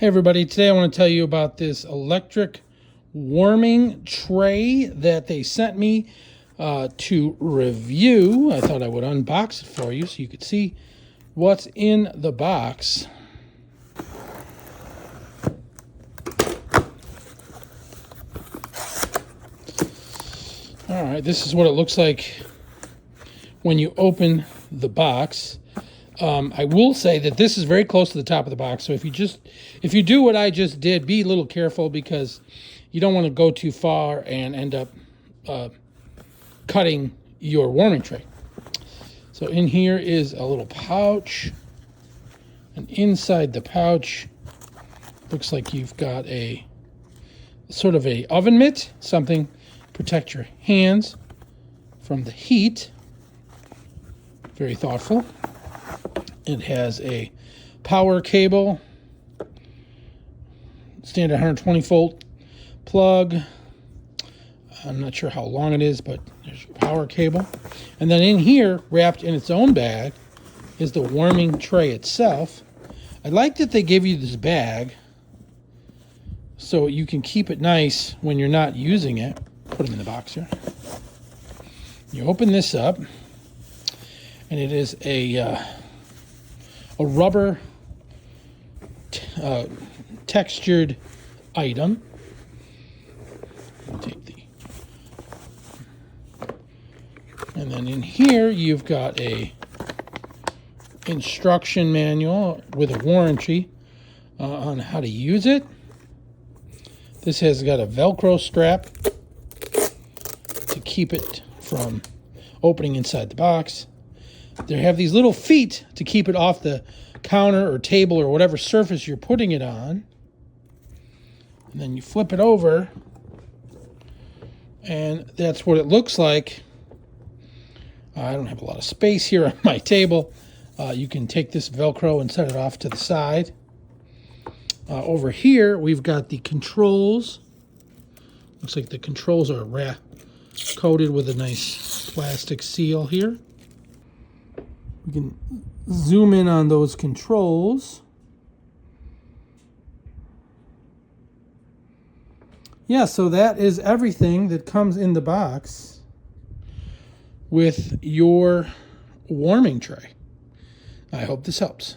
Hey everybody, today I want to tell you about this electric warming tray that they sent me to review. I thought I would unbox it for you so you could see what's in the box. All right, this is what it looks like when you open the box. I will say that this is very close to the top of the box. So if you do what I just did, be a little careful because you don't want to go too far and end up cutting your warming tray. So in here is a little pouch, and inside the pouch looks like you've got a sort of a oven mitt, something to protect your hands from the heat. Very thoughtful. It has a power cable, standard 120 volt plug. I'm not sure how long it is, but there's a power cable. And then in here, wrapped in its own bag, is the warming tray itself. I like that they give you this bag so you can keep it nice when you're not using it. Put them in the box here. You open this up, and it is a rubber textured item. And then in here you've got a instruction manual with a warranty on how to use it. This has got a Velcro strap to keep it from opening inside the box. They have these little feet to keep it off the counter or table or whatever surface you're putting it on. And then you flip it over, and that's what it looks like. I don't have a lot of space here on my table. You can take this Velcro and set it off to the side. Over here, we've got the controls. Looks like the controls are coated with a nice plastic seal here. We can zoom in on those controls. Yeah, so that is everything that comes in the box with your warming tray. I hope this helps.